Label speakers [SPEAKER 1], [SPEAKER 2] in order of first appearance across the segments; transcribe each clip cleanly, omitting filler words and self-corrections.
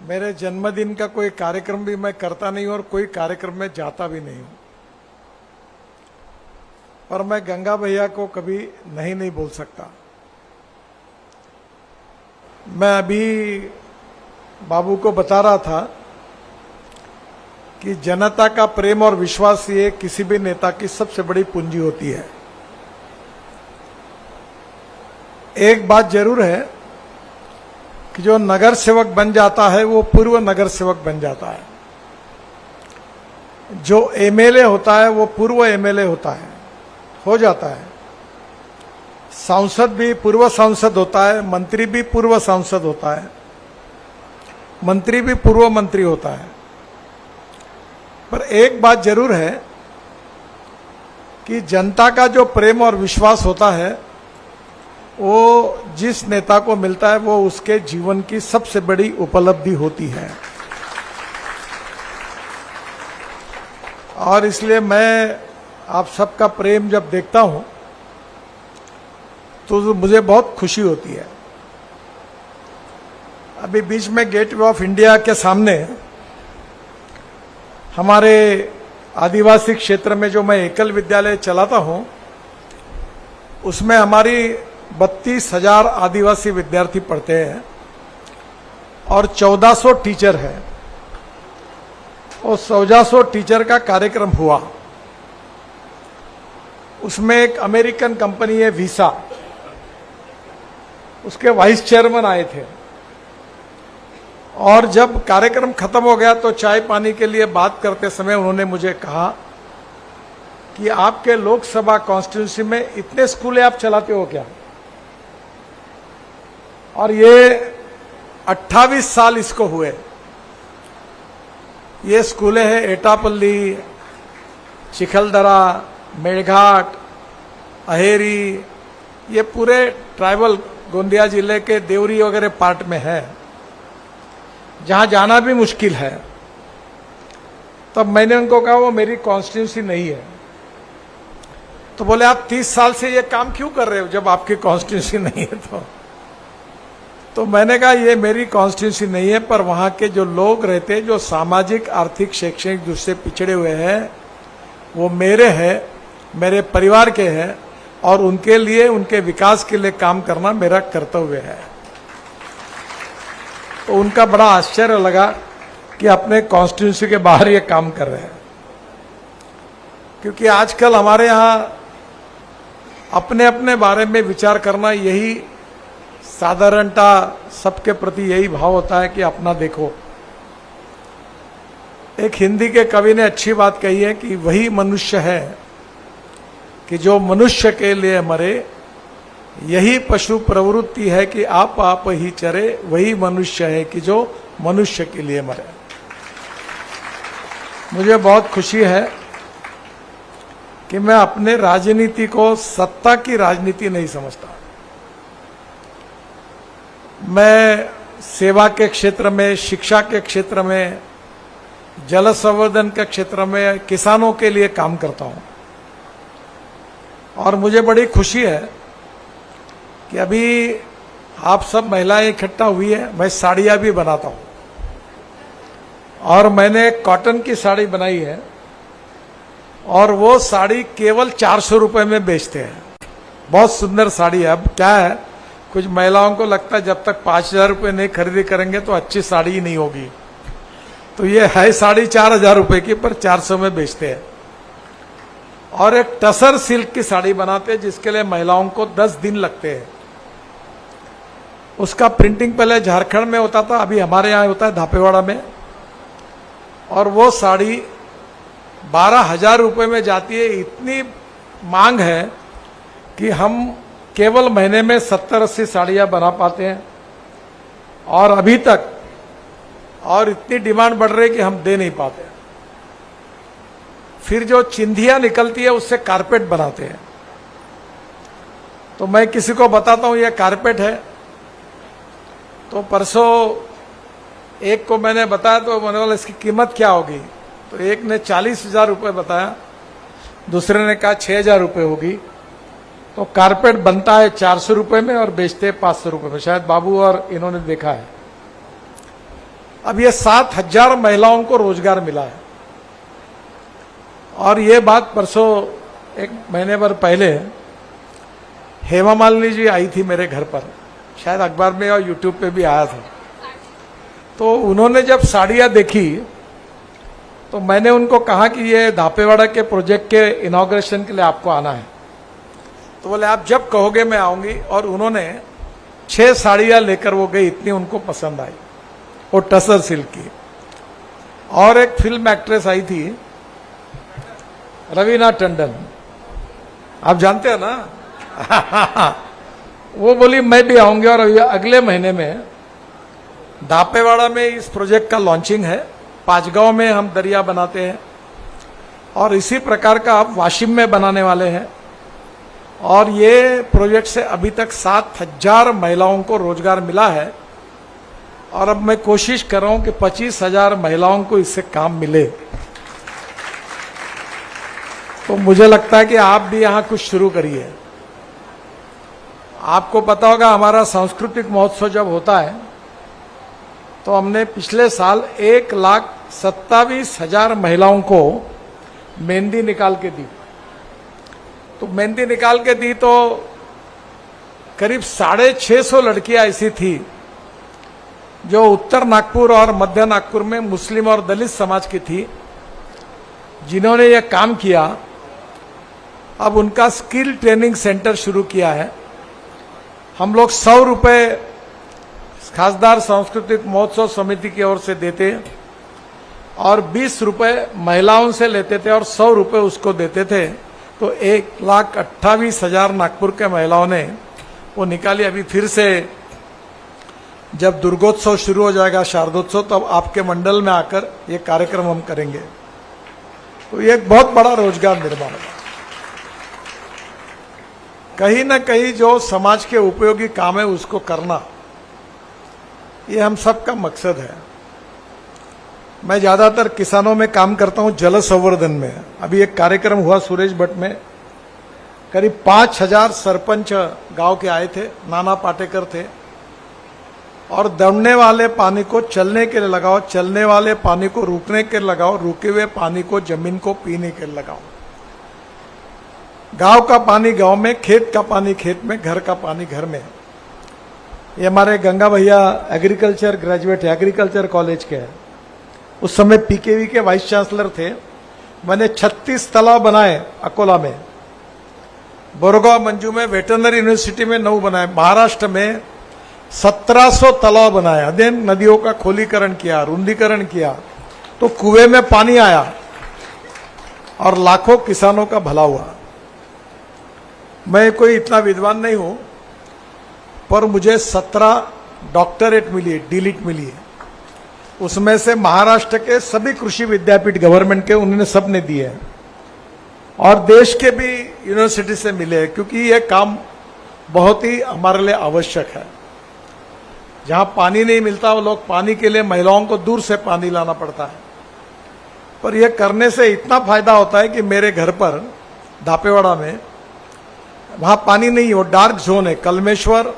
[SPEAKER 1] मेरे जन्मदिन का कोई कार्यक्रम भी मैं करता नहीं हूं और कोई कार्यक्रम में जाता भी नहीं हूं, पर मैं गंगा भैया को कभी नहीं बोल सकता। मैं अभी बाबू को बता रहा था कि जनता का प्रेम और विश्वास ये किसी भी नेता की सबसे बड़ी पूंजी होती है। एक बात जरूर है कि जो नगर सेवक बन जाता है वो पूर्व नगर सेवक बन जाता है, जो एमएलए होता है वो पूर्व एमएलए होता है, हो जाता है। सांसद भी पूर्व सांसद होता है, मंत्री भी पूर्व सांसद होता है, मंत्री भी पूर्व मंत्री होता है। पर एक बात जरूर है कि जनता का जो प्रेम और विश्वास होता है वो जिस नेता को मिलता है वो उसके जीवन की सबसे बड़ी उपलब्धि होती है। और इसलिए मैं आप सबका प्रेम जब देखता हूं तो मुझे बहुत खुशी होती है। अभी बीच में गेटवे ऑफ इंडिया के सामने हमारे आदिवासी क्षेत्र में जो मैं एकल विद्यालय चलाता हूं उसमें हमारी 32,000 आदिवासी विद्यार्थी पढ़ते हैं और 1400 टीचर हैं। और 1400 टीचर का कार्यक्रम हुआ, उसमें एक अमेरिकन कंपनी है वीसा, उसके वाइस चेयरमैन आए थे। और जब कार्यक्रम खत्म हो गया तो चाय पानी के लिए बात करते समय उन्होंने मुझे कहा कि आपके लोकसभा कॉन्स्टिट्यूंसी में इतने स्कूलें आप चलाते हो क्या? और ये 28 साल इसको हुए। ये स्कूलें हैं एटापल्ली, चिखलदरा, मेड़घाट, अहेरी, ये पूरे ट्राइबल गोंदिया जिले के देवरी वगैरह पार्ट में है, जहां जाना भी मुश्किल है। तब मैंने उनको कहा वो मेरी कॉन्स्टिट्यूंसी नहीं है। तो बोले आप 30 साल से ये काम क्यों कर रहे हो जब आपकी कॉन्स्टिट्यूंसी नहीं है? तो मैंने कहा ये मेरी कॉन्स्टिट्यूंसी नहीं है, पर वहां के जो लोग रहते हैं जो सामाजिक आर्थिक शैक्षणिक रूप से पिछड़े हुए हैं वो मेरे हैं, मेरे परिवार के हैं, और उनके लिए उनके विकास के लिए काम करना मेरा कर्तव्य है। तो उनका बड़ा आश्चर्य लगा कि अपने कॉन्स्टिट्यूंसी के बाहर ये काम कर रहे हैं। क्योंकि आजकल हमारे यहाँ अपने अपने बारे में विचार करना, यही साधारणता सबके प्रति यही भाव होता है कि अपना देखो। एक हिंदी के कवि ने अच्छी बात कही है कि वही मनुष्य है कि जो मनुष्य के लिए मरे, यही पशु प्रवृत्ति है कि आप ही चरे, वही मनुष्य है कि जो मनुष्य के लिए मरे। मुझे बहुत खुशी है कि मैं अपने राजनीति को सत्ता की राजनीति नहीं समझता। मैं सेवा के क्षेत्र में, शिक्षा के क्षेत्र में, जल संवर्धन के क्षेत्र में किसानों के लिए काम करता हूं। और मुझे बड़ी खुशी है कि अभी आप सब महिलाएं इकट्ठा हुई है। मैं साड़ियां भी बनाता हूं और मैंने कॉटन की साड़ी बनाई है और वो साड़ी केवल 400 रुपए में बेचते हैं। बहुत सुंदर साड़ी है। अब क्या है, कुछ महिलाओं को लगता है जब तक 5,000 रुपये नहीं खरीदी करेंगे तो अच्छी साड़ी ही नहीं होगी। तो ये है साड़ी 4,000 रुपए की, पर 400 में बेचते हैं। और एक टसर सिल्क की साड़ी बनाते हैं जिसके लिए महिलाओं को 10 दिन लगते हैं। उसका प्रिंटिंग पहले झारखंड में होता था, अभी हमारे यहाँ होता है धापेवाड़ा में। और वो साड़ी 12,000 रुपये में जाती है। इतनी मांग है कि हम केवल महीने में 70-80 साड़ियां बना पाते हैं। और अभी तक और इतनी डिमांड बढ़ रही है कि हम दे नहीं पाते। फिर जो चिंधियां निकलती है उससे कारपेट बनाते हैं। तो मैं किसी को बताता हूं ये कारपेट है, तो परसों एक को मैंने बताया तो मैंने बोला इसकी कीमत क्या होगी? तो एक ने 40,000 रुपये बताया, दूसरे ने कहा 6,000 रुपये होगी। तो कारपेट बनता है 400 रुपये में और बेचते हैं 500 रुपये में। शायद बाबू और इन्होंने देखा है। अब ये 7,000 महिलाओं को रोजगार मिला है। और ये बात परसों 1 महीने भर पहले हेमा मालिनी जी आई थी मेरे घर पर, शायद अखबार में और यूट्यूब पे भी आया था। तो उन्होंने जब साड़ियाँ देखी तो मैंने उनको कहा कि ये धापेवाड़ा के प्रोजेक्ट के इनॉग्रेशन के लिए आपको आना है। तो बोले आप जब कहोगे मैं आऊंगी। और उन्होंने 6 साड़ियाँ लेकर वो गई, इतनी उनको पसंद आई, वो टसर सिल्क की। और एक फिल्म एक्ट्रेस आई थी रवीना टंडन, आप जानते हैं ना वो बोली मैं भी आऊंगी। और अगले महीने में धापेवाड़ा में इस प्रोजेक्ट का लॉन्चिंग है। 5 गांव में हम दरिया बनाते हैं और इसी प्रकार का अब वाशिम में बनाने वाले हैं। और ये प्रोजेक्ट से अभी तक 7,000 महिलाओं को रोजगार मिला है। और अब मैं कोशिश कर रहा हूं कि 25,000 महिलाओं को इससे काम मिले। तो मुझे लगता है कि आप भी यहां कुछ शुरू करिए। आपको पता होगा हमारा सांस्कृतिक महोत्सव जब होता है तो हमने पिछले साल 1,27,000 महिलाओं को मेहंदी निकाल के दी। तो मेहंदी निकाल के दी तो करीब 650 लड़कियां ऐसी थी जो उत्तर नागपुर और मध्य नागपुर में मुस्लिम और दलित समाज की थी, जिन्होंने यह काम किया। अब उनका स्किल ट्रेनिंग सेंटर शुरू किया है। हम लोग 100 रुपये खासदार सांस्कृतिक महोत्सव समिति की ओर से देते और 20 रुपये महिलाओं से लेते थे और 100 रुपये उसको देते थे। तो 1,28,000 नागपुर के महिलाओं ने वो निकाली। अभी फिर से जब दुर्गोत्सव शुरू हो जाएगा, शारदोत्सव, तब आपके मंडल में आकर ये कार्यक्रम हम करेंगे। तो ये एक बहुत बड़ा रोजगार निर्माण होगा। कहीं ना कहीं जो समाज के उपयोगी काम है उसको करना, ये हम सबका मकसद है। मैं ज्यादातर किसानों में काम करता हूं, जल संवर्धन में। अभी एक कार्यक्रम हुआ सुरेश भट्ट में, करीब 5,000 सरपंच गांव के आए थे, नाना पाटेकर थे। और दौड़ने वाले पानी को चलने के लिए लगाओ, चलने वाले पानी को रुकने के लिए लगाओ, रुके हुए पानी को जमीन को पीने के लिए लगाओ। गांव का पानी गांव में, खेत का पानी खेत में, घर का पानी घर में। ये हमारे गंगा भैया एग्रीकल्चर ग्रेजुएट है, एग्रीकल्चर कॉलेज के हैं। उस समय पीकेवी के वाइस चांसलर थे। मैंने 36 तालाब बनाए अकोला में, बोरगांव मंजू में, वेटरनरी यूनिवर्सिटी में 9 बनाए, महाराष्ट्र में 1700 तालाब बनाए, अध्ययन नदियों का खोलीकरण किया, रुंदीकरण किया, तो कुएं में पानी आया और लाखों किसानों का भला हुआ। मैं कोई इतना विद्वान नहीं हूं, पर मुझे 17 डॉक्टरेट मिली है, डीलिट मिली है। उसमें से महाराष्ट्र के सभी कृषि विद्यापीठ गवर्नमेंट के उन्होंने सबने दिए हैं और देश के भी यूनिवर्सिटी से मिले हैं, क्योंकि यह काम बहुत ही हमारे लिए आवश्यक है। जहां पानी नहीं मिलता वो लोग पानी के लिए महिलाओं को दूर से पानी लाना पड़ता है। पर यह करने से इतना फायदा होता है कि मेरे घर पर धापेवाड़ा में वहां पानी नहीं, वो डार्क जोन है। कलमेश्वर,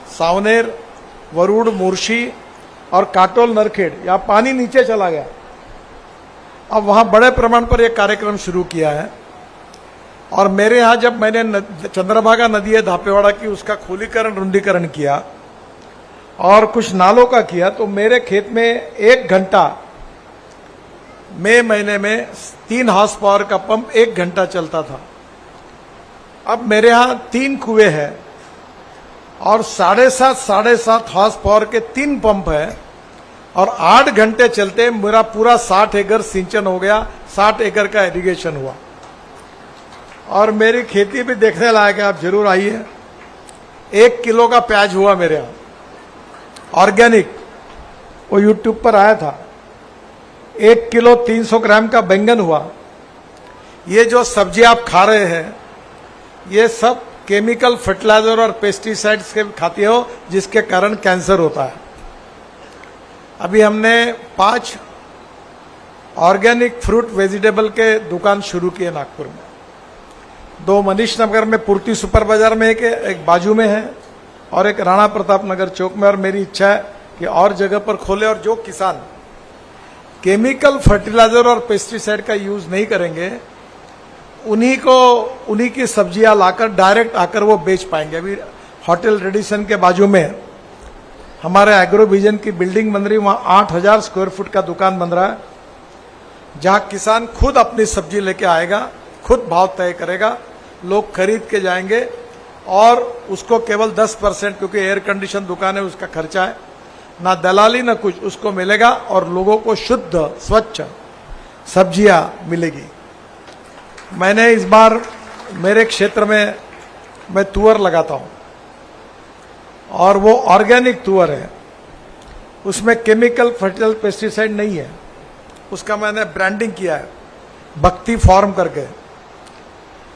[SPEAKER 1] सावनेर, वरुड़, मुर्शी और काटोल, नरखेड़, यहाँ पानी नीचे चला गया। अब वहां बड़े प्रमाण पर यह कार्यक्रम शुरू किया है। और मेरे यहाँ जब मैंने चंद्रभागा नदी है धापेवाड़ा की, उसका खोलीकरण रुंदीकरण किया और कुछ नालों का किया, तो मेरे खेत में 1 घंटा मई महीने में 3 हॉर्स पावर का पंप 1 घंटा चलता था। अब मेरे यहाँ 3 कुएं हैं और 7.5 हॉर्स पावर के 3 पंप है और 8 घंटे चलते मेरा पूरा 60 एकड़ सिंचन हो गया, 60 एकड़ का इरिगेशन हुआ। और मेरी खेती भी देखने लायक है, आप जरूर आइए। 1 किलो का प्याज हुआ मेरे यहाँ ऑर्गेनिक, वो यूट्यूब पर आया था। 1 किलो 300 ग्राम का बैंगन हुआ। ये जो सब्जी आप खा रहे हैं ये सब केमिकल फर्टिलाइजर और पेस्टिसाइड्स के खाते हो, जिसके कारण कैंसर होता है। अभी हमने 5 ऑर्गेनिक फ्रूट वेजिटेबल के दुकान शुरू किए नागपुर में। 2 मनीष नगर में पूर्ति सुपर बाजार में एक बाजू में है और एक राणा प्रताप नगर चौक में। और मेरी इच्छा है कि और जगह पर खोले, और जो किसान केमिकल फर्टिलाइजर और पेस्टिसाइड का यूज नहीं करेंगे उन्हीं की सब्जियां लाकर डायरेक्ट आकर वो बेच पाएंगे। अभी होटल रेडिसन के बाजू में हमारे एग्रो विजन की बिल्डिंग बन रही, वहां 8,000 स्क्वायर फुट का दुकान बन रहा है, जहां किसान खुद अपनी सब्जी लेके आएगा, खुद भाव तय करेगा, लोग खरीद के जाएंगे और उसको केवल 10%, क्योंकि एयर कंडीशन दुकान है, उसका खर्चा है, ना दलाली ना कुछ, उसको मिलेगा और लोगों को शुद्ध स्वच्छ सब्जियां मिलेगी। मैंने इस बार मेरे क्षेत्र में मैं तुअर लगाता हूं और वो ऑर्गेनिक तुअर है, उसमें केमिकल फर्टिलाइजर पेस्टिसाइड नहीं है। उसका मैंने ब्रांडिंग किया है भक्ति फार्म करके,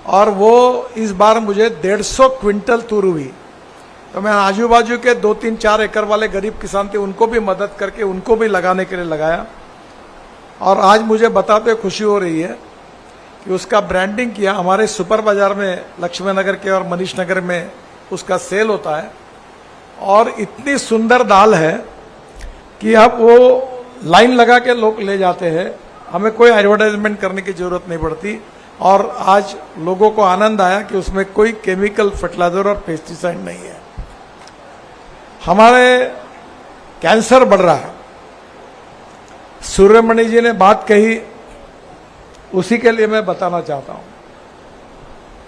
[SPEAKER 1] और वो इस बार मुझे 150 क्विंटल तुर हुई। तो मैं आजू बाजू के 2-3-4 एकड़ वाले गरीब किसान थे, उनको भी मदद करके उनको भी लगाने के लिए लगाया, और आज मुझे बताते खुशी हो रही है कि उसका ब्रांडिंग किया। हमारे सुपर बाजार में लक्ष्मी नगर के और मनीष नगर में उसका सेल होता है, और इतनी सुंदर दाल है कि अब वो लाइन लगा के लोग ले जाते हैं, हमें कोई एडवर्टाइजमेंट करने की जरूरत नहीं पड़ती। और आज लोगों को आनंद आया कि उसमें कोई केमिकल फर्टिलाइजर और पेस्टिसाइड नहीं है। हमारे कैंसर बढ़ रहा है, सूर्यमणि जी ने बात कही, उसी के लिए मैं बताना चाहता हूं।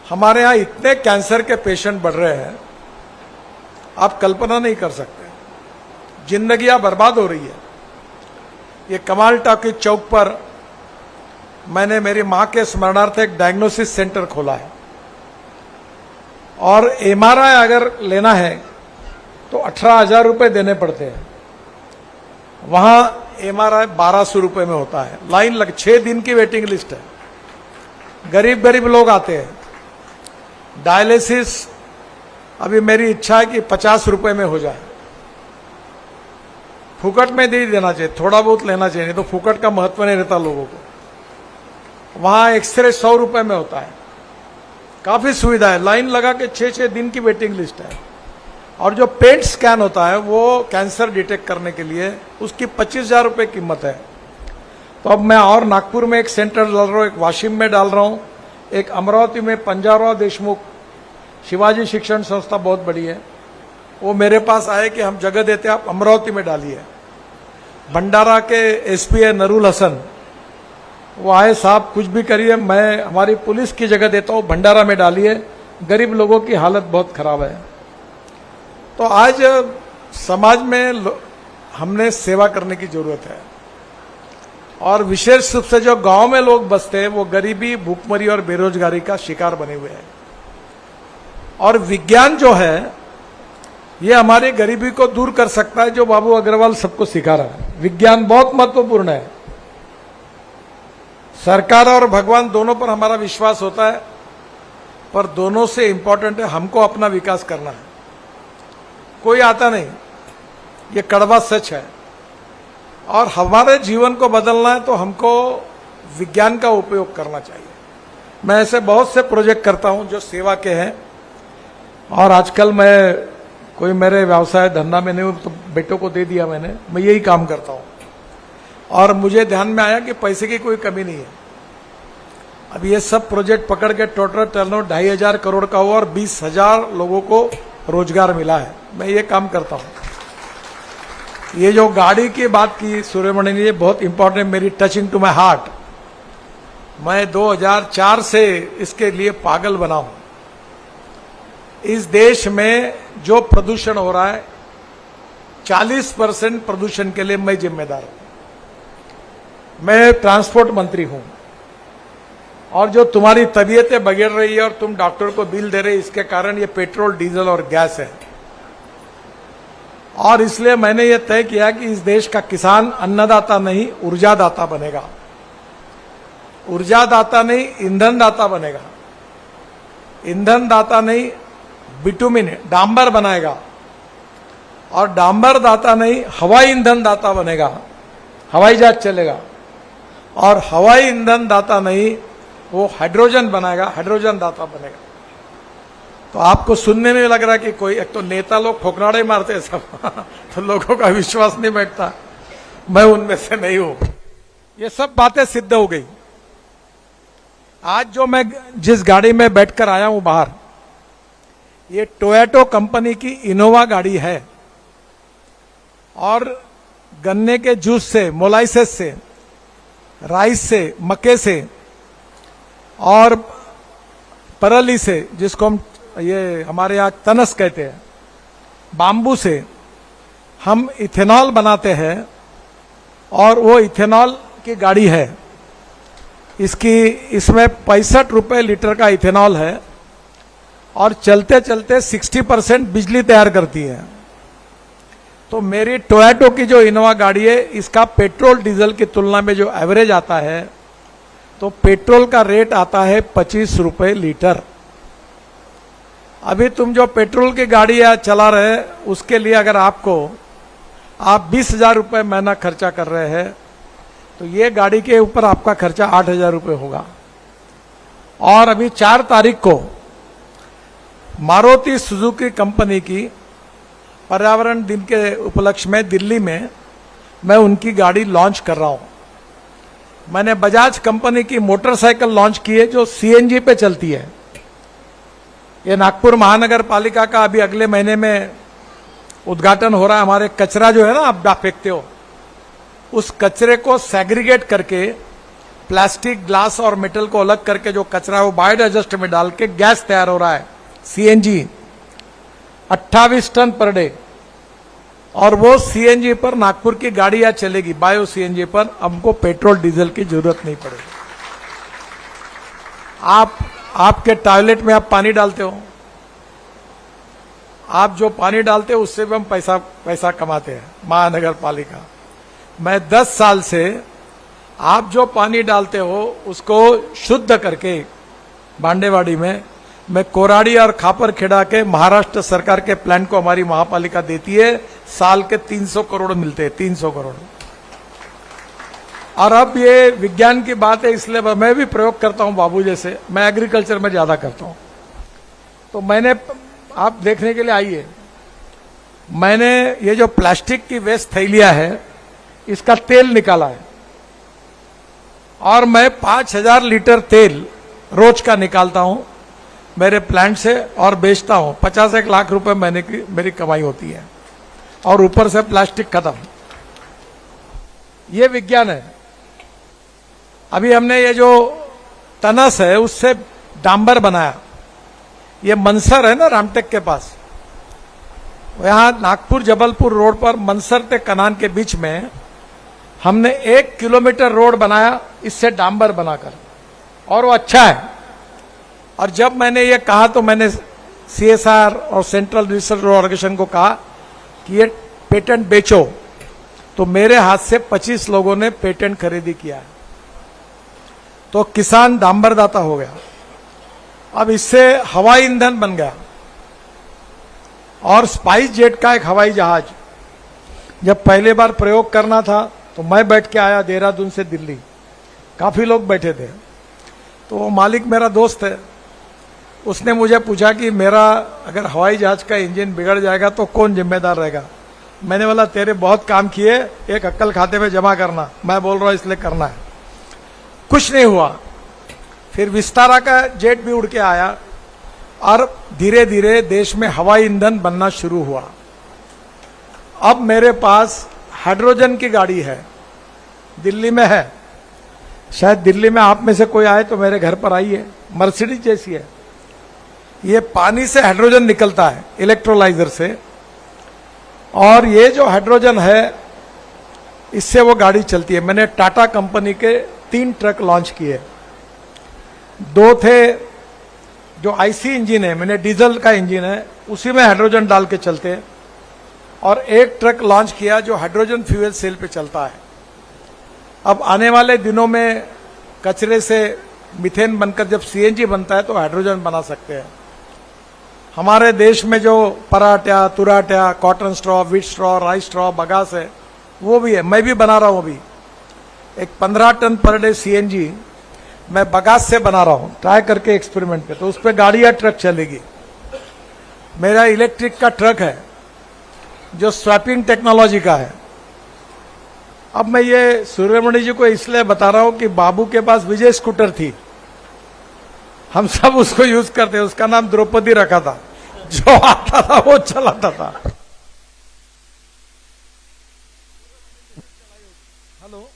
[SPEAKER 1] हमारे यहां इतने कैंसर के पेशेंट बढ़ रहे हैं, आप कल्पना नहीं कर सकते, जिंदगियां बर्बाद हो रही है। ये कमाल टॉकीज चौक पर मैंने मेरी मां के स्मरणार्थ एक डायग्नोसिस सेंटर खोला है, और एमआरआई अगर लेना है तो 18,000 रुपए देने पड़ते हैं। वहां एमआरआई 1,200 रुपए में होता है, लाइन लग 6 दिन की वेटिंग लिस्ट है, गरीब लोग आते हैं। डायलिसिस अभी मेरी इच्छा है कि 50 रुपए में हो जाए, फुकट में दे देना चाहिए, थोड़ा बहुत लेना चाहिए, नहीं तो फुकट का महत्व नहीं रहता लोगों को। वहां एक्सरे 100 रुपए में होता है, काफी सुविधा है, लाइन लगा के 6-6 दिन की वेटिंग लिस्ट है। और जो पेट स्कैन होता है वो कैंसर डिटेक्ट करने के लिए, उसकी 25,000 रुपए कीमत है। तो अब मैं और नागपुर में एक सेंटर डाल रहा हूं, एक वाशिम में डाल रहा हूं, एक अमरावती में पंजाबराव देशमुख शिवाजी शिक्षण संस्था बहुत बड़ी है, वो मेरे पास आए कि हम जगह देते हैं, आप अमरावती में डालिए। भंडारा के एसपी है नरूल हसन, वो आए, साहब कुछ भी करिए, मैं हमारी पुलिस की जगह देता हूं, भंडारा में डालिए, गरीब लोगों की हालत बहुत खराब है। तो आज समाज में हमने सेवा करने की जरूरत है, और विशेष रूप से जो गांव में लोग बसते हैं वो गरीबी, भूखमरी और बेरोजगारी का शिकार बने हुए हैं। और विज्ञान जो है ये हमारी गरीबी को दूर कर सकता है, जो बाबू अग्रवाल सबको सिखा रहा है। विज्ञान बहुत महत्वपूर्ण है, सरकार और भगवान दोनों पर हमारा विश्वास होता है, पर दोनों से इंपॉर्टेंट है हमको अपना विकास करना है। कोई आता नहीं, ये कड़वा सच है, और हमारे जीवन को बदलना है तो हमको विज्ञान का उपयोग करना चाहिए। मैं ऐसे बहुत से प्रोजेक्ट करता हूं जो सेवा के हैं, और आजकल मैं कोई मेरे व्यवसाय धंधा में नहीं हूं, तो बेटों को दे दिया मैंने, मैं यही काम करता हूं। और मुझे ध्यान में आया कि पैसे की कोई कमी नहीं है। अब ये सब प्रोजेक्ट पकड़ के टोटल टर्नओवर 2,500 करोड़ का हुआ और 20,000 लोगों को रोजगार मिला है। मैं ये काम करता हूं। ये जो गाड़ी की बात की सूर्यमणि ने, ये बहुत इंपॉर्टेंट, मेरी टचिंग टू माई हार्ट। मैं 2004 से इसके लिए पागल बना हूं। इस देश में जो प्रदूषण हो रहा है, 40% प्रदूषण के लिए मैं जिम्मेदार हूं। मैं ट्रांसपोर्ट मंत्री हूं, और जो तुम्हारी तबीयतें बिगड़ रही है और तुम डॉक्टर को बिल दे रहे, इसके कारण ये पेट्रोल, डीजल और गैस है। और इसलिए मैंने ये तय किया कि इस देश का किसान अन्नदाता नहीं, ऊर्जादाता बनेगा। ऊर्जादाता नहीं, ईंधन दाता बनेगा। ईंधन दाता नहीं, बिटुमिन डांबर बनाएगा, और डांबर दाता नहीं, हवाई ईंधन दाता बनेगा, हवाई जहाज चलेगा। और हवाई ईंधन दाता नहीं, वो हाइड्रोजन बनाएगा, हाइड्रोजन दाता बनेगा। तो आपको सुनने में लग रहा है कि कोई, एक तो नेता लोग ठोकराड़े मारते हैं सब तो लोगों का विश्वास नहीं बैठता। मैं उनमें से नहीं हूं। ये सब बातें सिद्ध हो गई। आज जो मैं जिस गाड़ी में बैठकर आया हूं बाहर, ये टोयोटो कंपनी की इनोवा गाड़ी है और गन्ने के जूस से, मोलाइसेस से, राइस से, मक्के से और परली से, जिसको हम ये हमारे यहाँ तनस कहते हैं, बाम्बू से हम इथेनॉल बनाते हैं और वो इथेनॉल की गाड़ी है। इसमें 65 रुपए लीटर का इथेनॉल है और चलते चलते 60% बिजली तैयार करती है। तो मेरी टोयोटो की जो इनोवा गाड़ी है, इसका पेट्रोल डीजल की तुलना में जो एवरेज आता है, तो पेट्रोल का रेट आता है 25 रुपए लीटर। अभी तुम जो पेट्रोल की गाड़ी चला रहे, उसके लिए अगर आप 20,000 रुपए महीना खर्चा कर रहे हैं, तो ये गाड़ी के ऊपर आपका खर्चा 8,000 रुपए होगा। और अभी 4 तारीख को मारुति सुजुकी कंपनी की पर्यावरण दिन के उपलक्ष्य में दिल्ली में मैं उनकी गाड़ी लॉन्च कर रहा हूं। मैंने बजाज कंपनी की मोटरसाइकिल लॉन्च की है जो सीएनजी पे चलती है। ये नागपुर महानगर पालिका का अभी अगले महीने में उद्घाटन हो रहा है। हमारे कचरा जो है ना, आप फेंकते हो, उस कचरे को सेग्रीगेट करके, प्लास्टिक, ग्लास और मेटल को अलग करके जो कचरा है वो बायोडाइजेस्टर में डाल के गैस तैयार हो रहा है, सीएनजी, 28 टन पर डे। और वो सीएनजी पर नागपुर की गाड़ियां चलेगी, बायो सीएनजी पर। हमको पेट्रोल डीजल की जरूरत नहीं पड़ेगी। आपके टॉयलेट में आप पानी डालते हो, आप जो पानी डालते हो उससे भी हम पैसा कमाते हैं, महानगर पालिका। मैं 10 साल से आप जो पानी डालते हो उसको शुद्ध करके भांडेवाड़ी में मैं कोराड़ी और खापर खेड़ा के महाराष्ट्र सरकार के प्लांट को हमारी महापालिका देती है। साल के 300 करोड़ मिलते हैं, 300 करोड़। और अब ये विज्ञान की बात है, इसलिए मैं भी प्रयोग करता हूं बाबू जैसे। मैं एग्रीकल्चर में ज्यादा करता हूं। तो मैंने, आप देखने के लिए आइए, मैंने ये जो प्लास्टिक की वेस्ट थैलियां है, इसका तेल निकाला है और मैं 5,000 लीटर तेल रोज का निकालता हूं मेरे प्लांट से और बेचता हूं। 50 लाख रुपए महीने की मेरी कमाई होती है और ऊपर से प्लास्टिक खत्म। ये विज्ञान है। अभी हमने ये जो तनस है उससे डांबर बनाया। ये मनसर है ना, रामटेक के पास, यहां नागपुर जबलपुर रोड पर मनसर ते कनान के बीच में हमने 1 किलोमीटर रोड बनाया इससे डांबर बनाकर, और वो अच्छा है। और जब मैंने ये कहा तो मैंने सीएसआर और सेंट्रल रिसर्च ऑर्गेनाइजेशन को कहा कि ये पेटेंट बेचो, तो मेरे हाथ से 25 लोगों ने पेटेंट खरीदी किया है। तो किसान डांबरदाता हो गया। अब इससे हवाई ईंधन बन गया। और स्पाइस जेट का एक हवाई जहाज जब पहले बार प्रयोग करना था तो मैं बैठ के आया देहरादून से दिल्ली, काफी लोग बैठे थे। तो वो मालिक मेरा दोस्त है, उसने मुझे पूछा कि मेरा अगर हवाई जहाज का इंजन बिगड़ जाएगा तो कौन जिम्मेदार रहेगा। मैंने बोला तेरे बहुत काम किए, एक अक्कल खाते में जमा करना। मैं बोल रहा हूं इसलिए करना है। कुछ नहीं हुआ। फिर विस्तारा का जेट भी उड़ के आया और धीरे धीरे देश में हवाई ईंधन बनना शुरू हुआ। अब मेरे पास हाइड्रोजन की गाड़ी है, दिल्ली में है। शायद दिल्ली में आप में से कोई आए तो मेरे घर पर आइए, मर्सिडीज जैसी है। ये पानी से हाइड्रोजन निकलता है, इलेक्ट्रोलाइजर से, और ये जो हाइड्रोजन है इससे वो गाड़ी चलती है। मैंने टाटा कंपनी के 3 ट्रक लॉन्च किए। 2 थे जो आईसी इंजन है, मैंने डीजल का इंजन है, उसी में हाइड्रोजन डाल के चलते हैं। और 1 ट्रक लॉन्च किया जो हाइड्रोजन फ्यूल सेल पे चलता है। अब आने वाले दिनों में कचरे से मीथेन बनकर जब सीएनजी बनता है तो हाइड्रोजन बना सकते हैं। हमारे देश में जो पराठा, तुराठा, cotton straw, wheat straw, rice straw, bagasse है, वो भी है। मैं भी बना रहा हूं अभी एक 15 टन पर डे सीएनजी मैं बगास से बना रहा हूं, ट्राई करके एक्सपेरिमेंट पे। तो उस पर गाड़ी या ट्रक चलेगी। मेरा इलेक्ट्रिक का ट्रक है जो स्वैपिंग टेक्नोलॉजी का है। अब मैं ये सूर्यमणि जी को इसलिए बता रहा हूं कि बाबू के पास विजय स्कूटर थी, हम सब उसको यूज करते, उसका नाम द्रौपदी रखा था, जो आता था वो चलाता था। Hello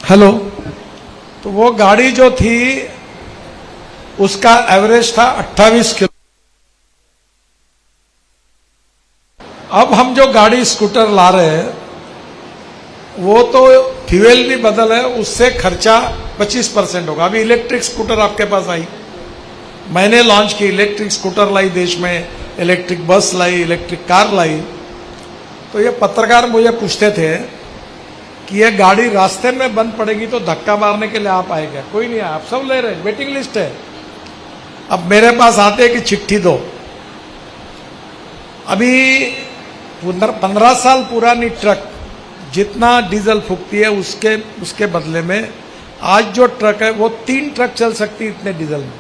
[SPEAKER 1] hello. तो वो गाड़ी जो थी उसका एवरेज था 28 किलो। अब हम जो गाड़ी स्कूटर ला रहे हैं वो तो फ्यूल भी बदल है, उससे खर्चा 25% होगा। अभी इलेक्ट्रिक स्कूटर आपके पास आई, मैंने लॉन्च की, इलेक्ट्रिक स्कूटर लाई देश में, इलेक्ट्रिक बस लाई, इलेक्ट्रिक कार लाई। तो ये पत्रकार मुझे पूछते थे कि ये गाड़ी रास्ते में बंद पड़ेगी तो धक्का मारने के लिए आप आएगा? कोई नहीं आया, आप सब ले रहे, वेटिंग लिस्ट है। अब मेरे पास आते कि चिट्ठी दो। अभी 15 साल पुरानी ट्रक जितना डीजल फूकती है उसके बदले में आज जो ट्रक है वो 3 ट्रक चल सकती है इतने डीजल में,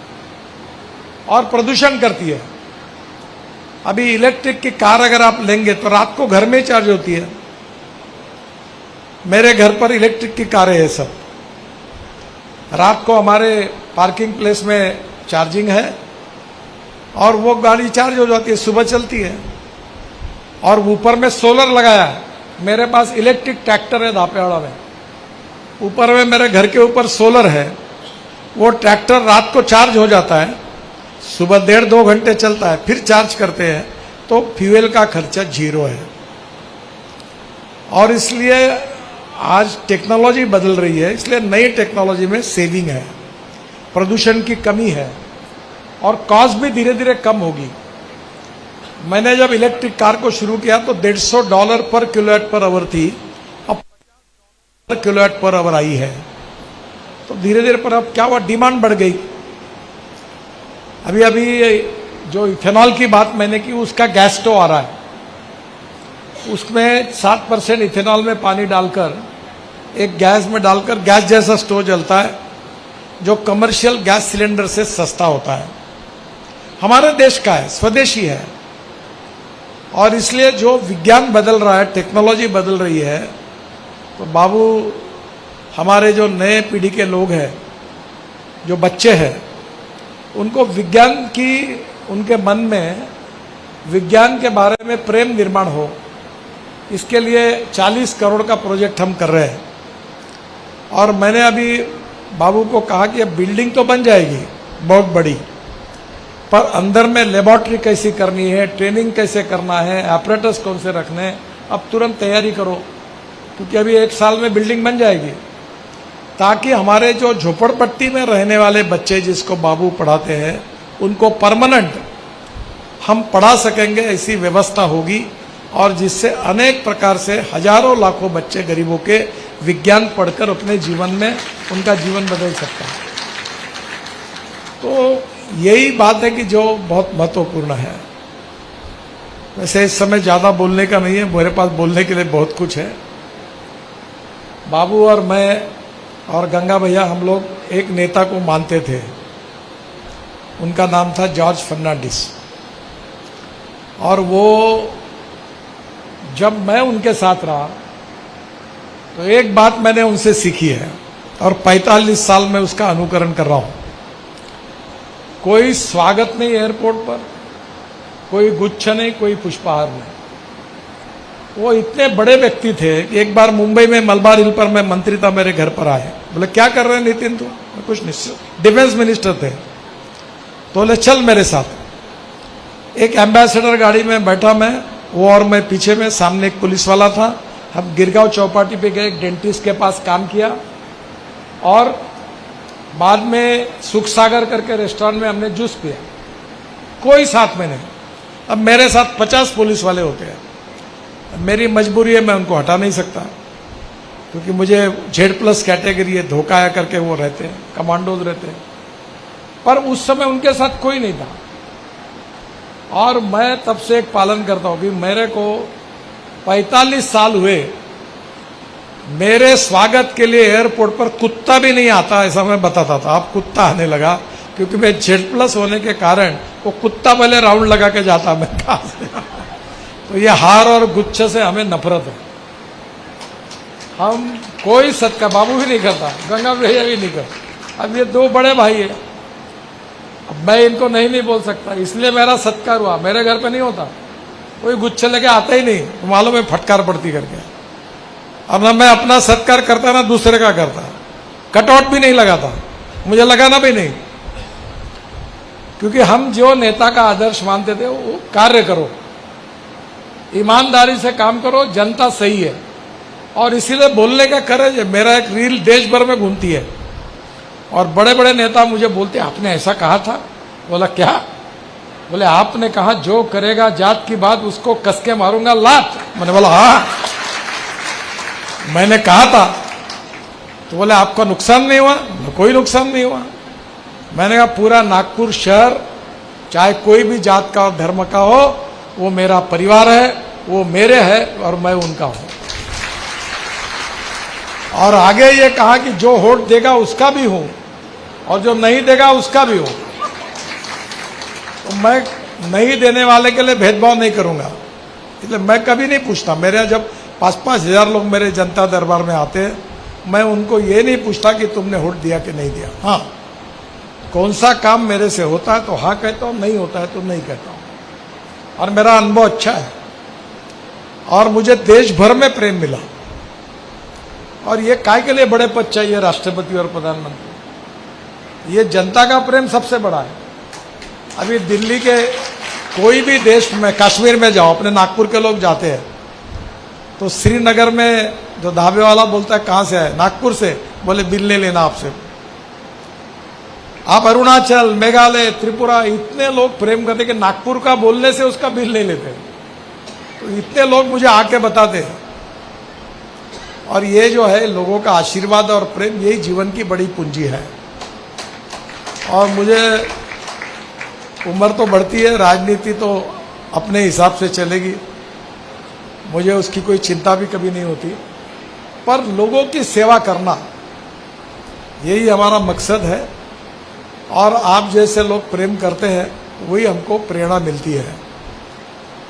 [SPEAKER 1] और प्रदूषण करती है। अभी इलेक्ट्रिक की कार अगर आप लेंगे तो रात को घर में ही चार्ज होती है। मेरे घर पर इलेक्ट्रिक की कारें हैं सब, रात को हमारे पार्किंग प्लेस में चार्जिंग है और वो गाड़ी चार्ज हो जाती है, सुबह चलती है। और ऊपर में सोलर लगाया है। मेरे पास इलेक्ट्रिक ट्रैक्टर है दापेवाड़ा में, ऊपर में मेरे घर के ऊपर सोलर है। वो ट्रैक्टर रात को चार्ज हो जाता है, सुबह 1.5-2 घंटे चलता है, फिर चार्ज करते हैं, तो फ्यूल का खर्चा 0 है। और इसलिए आज टेक्नोलॉजी बदल रही है, इसलिए नई टेक्नोलॉजी में सेविंग है, प्रदूषण की कमी है और कॉस्ट भी धीरे धीरे कम होगी। मैंने जब इलेक्ट्रिक कार को शुरू किया तो $150 पर किलोवाट पर आवर थी, अब $50 किलोवाट पर आवर आई है। तो धीरे धीरे पर अब क्या हुआ, डिमांड बढ़ गई। अभी जो इथेनॉल की बात मैंने की, उसका गैस स्टोव आ रहा है, उसमें 7% इथेनॉल में पानी डालकर एक गैस में डालकर गैस जैसा स्टोव जलता है, जो कमर्शियल गैस सिलेंडर से सस्ता होता है। हमारे देश का है, स्वदेशी है। और इसलिए जो विज्ञान बदल रहा है, टेक्नोलॉजी बदल रही है, तो बाबू हमारे जो नए पीढ़ी के लोग हैं, जो बच्चे हैं, उनको विज्ञान की, उनके मन में विज्ञान के बारे में प्रेम निर्माण हो, इसके लिए 40 करोड़ का प्रोजेक्ट हम कर रहे हैं। और मैंने अभी बाबू को कहा कि अब बिल्डिंग तो बन जाएगी बहुत बड़ी, पर अंदर में लेबोरेटरी कैसी करनी है, ट्रेनिंग कैसे करना है, ऑपरेटर्स कौन से रखने हैं, अब तुरंत तैयारी करो, क्योंकि अभी 1 साल में बिल्डिंग बन जाएगी, ताकि हमारे जो झोपड़पट्टी में रहने वाले बच्चे जिसको बाबू पढ़ाते हैं, उनको परमानेंट हम पढ़ा सकेंगे, ऐसी व्यवस्था होगी। और जिससे अनेक प्रकार से हजारों लाखों बच्चे गरीबों के विज्ञान पढ़कर अपने जीवन में उनका जीवन बदल सकता है। तो यही बात है कि जो बहुत महत्वपूर्ण है। वैसे इस समय ज़्यादा बोलने का नहीं है, मेरे पास बोलने के लिए बहुत कुछ है। बाबू और मैं और गंगा भैया, हम लोग एक नेता को मानते थे, उनका नाम था जॉर्ज फर्नांडिस। और वो जब मैं उनके साथ रहा तो एक बात मैंने उनसे सीखी है और 45 साल में उसका अनुकरण कर रहा हूं। कोई स्वागत नहीं एयरपोर्ट पर, कोई गुच्छ नहीं, कोई पुष्पहार नहीं। वो इतने बड़े व्यक्ति थे कि एक बार मुंबई में मलबार हिल पर मैं मंत्री था, मेरे घर पर आए, बोले क्या कर रहे हैं नितिन तू? मैं कुछ नहीं, डिफेंस मिनिस्टर थे। तो बोले चल मेरे साथ। एक एम्बेसडर गाड़ी में बैठा मैं, वो और मैं पीछे में, सामने एक पुलिस वाला था। हम गिरगांव चौपाटी पे गए, एक डेंटिस्ट के पास काम किया और बाद में सुख सागर करके रेस्टोरेंट में हमने जूस पिया। कोई साथ में नहीं। अब मेरे साथ 50 पुलिस वाले होते हैं, मेरी मजबूरी है, मैं उनको हटा नहीं सकता, क्योंकि मुझे Z+ कैटेगरी है, धोखा करके वो रहते हैं, कमांडोज रहते हैं। पर उस समय उनके साथ कोई नहीं था। और मैं तब से एक पालन करता हूं कि मेरे को 45 साल हुए, मेरे स्वागत के लिए एयरपोर्ट पर कुत्ता भी नहीं आता, ऐसा मैं बताता था। अब कुत्ता आने लगा, क्योंकि मैं Z+ होने के कारण वो कुत्ता पहले राउंड लगा के जाता, मैं कहा से। तो ये हार और गुच्छे से हमें नफरत है। हम कोई सत्कार, बाबू भी नहीं करता, गंगा भैया भी नहीं करता। अब ये 2 बड़े भाई है, अब मैं इनको नहीं बोल सकता, इसलिए मेरा सत्कार हुआ। मेरे घर पे नहीं होता, कोई गुच्छे लेके आता ही नहीं, तो मालूम है फटकार पड़ती करके। अब ना मैं अपना सत्कार करता ना दूसरे का करता, कटआउट भी नहीं लगाता, मुझे लगाना भी नहीं। क्योंकि हम जो नेता का आदर्श मानते थे वो कार्य करो, ईमानदारी से काम करो, जनता सही है। और इसीलिए बोलने का करेज है। मेरा एक रील देश भर में घूमती है और बड़े बड़े नेता मुझे बोलते आपने ऐसा कहा था। बोला क्या? बोले आपने कहा जो करेगा जात की बात उसको कस के मारूंगा लात। मैंने बोला हाँ मैंने कहा था। तो बोले आपका नुकसान नहीं हुआ? कोई नुकसान नहीं हुआ। मैंने कहा पूरा नागपुर शहर चाहे कोई भी जात का और धर्म का हो, वो मेरा परिवार है, वो मेरे है और मैं उनका हूं। और आगे ये कहा कि जो वोट देगा उसका भी हूं और जो नहीं देगा उसका भी हूं। तो मैं नहीं देने वाले के लिए भेदभाव नहीं करूंगा, इसलिए मैं कभी नहीं पूछता। मेरे यहाँ जब 5-5 हजार लोग मेरे जनता दरबार में आते हैं, मैं उनको ये नहीं पूछता कि तुमने वोट दिया कि नहीं दिया। हाँ, कौन सा काम मेरे से होता है तो हाँ कहता हूं, नहीं होता है तो नहीं कहता हूं। और मेरा अनुभव अच्छा है और मुझे देश भर में प्रेम मिला। और ये काय के लिए बड़े पद चाहिए राष्ट्रपति और प्रधानमंत्री? ये जनता का प्रेम सबसे बड़ा है। अभी दिल्ली के कोई भी देश में, कश्मीर में जाओ, अपने नागपुर के लोग जाते हैं तो श्रीनगर में जो ढाबे वाला बोलता है कहां से आए? नागपुर से। बोले बिल नहीं लेना आपसे। आप अरुणाचल, मेघालय, त्रिपुरा, इतने लोग प्रेम करते कि नागपुर का बोलने से उसका बिल नहीं लेते। तो इतने लोग मुझे आके बताते हैं। और ये जो है लोगों का आशीर्वाद और प्रेम, यही जीवन की बड़ी पूंजी है। और मुझे उम्र तो बढ़ती है, राजनीति तो अपने हिसाब से चलेगी, मुझे उसकी कोई चिंता भी कभी नहीं होती। पर लोगों की सेवा करना यही हमारा मकसद है। और आप जैसे लोग प्रेम करते हैं वही हमको प्रेरणा मिलती है।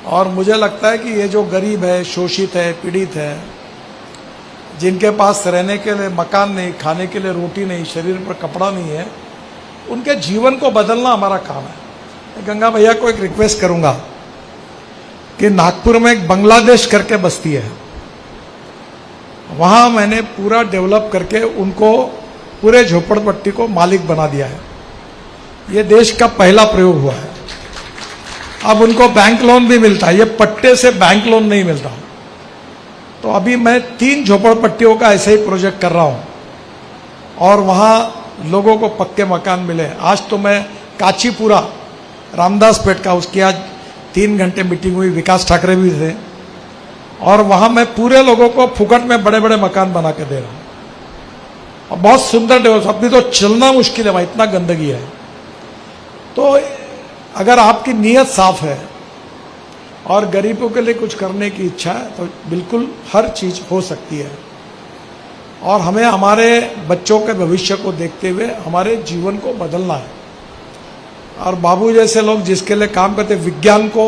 [SPEAKER 1] और मुझे लगता है कि ये जो गरीब है, शोषित है, पीड़ित है, जिनके पास रहने के लिए मकान नहीं, खाने के लिए रोटी नहीं, शरीर पर कपड़ा नहीं है, उनके जीवन को बदलना हमारा काम है। गंगा भैया को एक रिक्वेस्ट करूंगा कि नागपुर में एक बांग्लादेश करके बस्ती है, वहां मैंने पूरा डेवलप करके उनको पूरे झोपड़पट्टी को मालिक बना दिया है। ये देश का पहला प्रयोग हुआ है। अब उनको बैंक लोन भी मिलता है, ये पट्टे से बैंक लोन नहीं मिलता। तो अभी मैं 3 झोपड़पट्टियों का ऐसे ही प्रोजेक्ट कर रहा हूं और वहां लोगों को पक्के मकान मिले। आज तो मैं काचीपुरा, रामदासपेट का, उसकी आज 3 घंटे मीटिंग हुई, विकास ठाकरे भी थे। और वहां मैं पूरे लोगों को फुकट में बड़े बड़े मकान बना के दे रहा हूं और बहुत सुंदर डेवलप। अभी तो चलना मुश्किल है वहां, इतना गंदगी है। तो अगर आपकी नीयत साफ है और गरीबों के लिए कुछ करने की इच्छा है तो बिल्कुल हर चीज हो सकती है। और हमें हमारे बच्चों के भविष्य को देखते हुए हमारे जीवन को बदलना है। और बाबू जैसे लोग जिसके लिए काम करते, विज्ञान को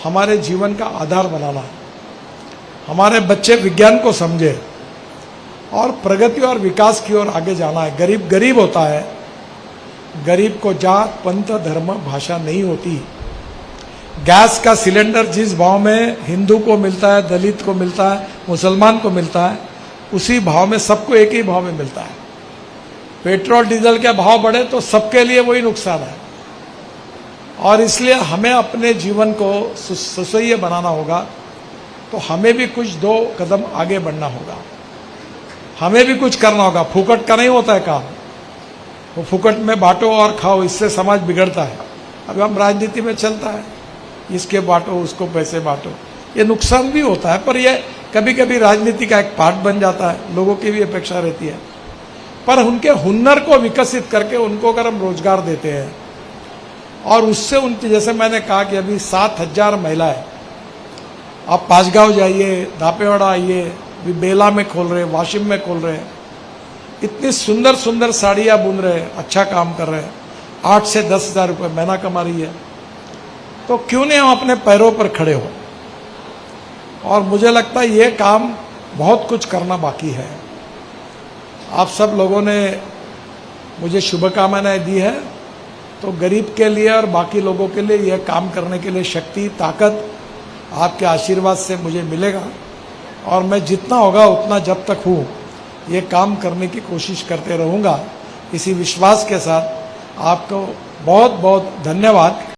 [SPEAKER 1] हमारे जीवन का आधार बनाना है। हमारे बच्चे विज्ञान को समझे और प्रगति और विकास की ओर आगे जाना है। गरीब गरीब होता है, गरीब को जात, पंथ, धर्म, भाषा नहीं होती। गैस का सिलेंडर जिस भाव में हिंदू को मिलता है, दलित को मिलता है, मुसलमान को मिलता है, उसी भाव में सबको एक ही भाव में मिलता है। पेट्रोल डीजल के भाव बढ़े तो सबके लिए वही नुकसान है। और इसलिए हमें अपने जीवन को सुसह्य बनाना होगा। तो हमें भी कुछ 2 कदम आगे बढ़ना होगा, हमें भी कुछ करना होगा। फुकट का नहीं होता है काम, वो फुकट में बांटो और खाओ, इससे समाज बिगड़ता है। अब हम राजनीति में चलता है, इसके बांटो, उसको पैसे बांटो, ये नुकसान भी होता है। पर ये कभी कभी राजनीति का एक पार्ट बन जाता है, लोगों की भी अपेक्षा रहती है। पर उनके हुनर को विकसित करके उनको अगर हम रोजगार देते हैं और उससे उनकी, जैसे मैंने कहा कि अभी 7,000 महिलाएं, आप पांचगांव जाइए, दापेवाड़ा आइए, भी बेला में खोल रहे, वाशिम में खोल रहे, इतनी सुंदर सुंदर साड़ियाँ बुन रहे, अच्छा काम कर रहे हैं, 8 से 10 हज़ार रुपये महीना कमा रही है। तो क्यों नहीं हम अपने पैरों पर खड़े हो। और मुझे लगता है ये काम बहुत कुछ करना बाकी है। आप सब लोगों ने मुझे शुभकामनाएं दी है, तो गरीब के लिए और बाकी लोगों के लिए यह काम करने के लिए शक्ति, ताकत आपके आशीर्वाद से मुझे मिलेगा। और मैं जितना होगा उतना, जब तक हूँ, ये काम करने की कोशिश करते रहूँगा। इसी विश्वास के साथ आपको बहुत बहुत धन्यवाद।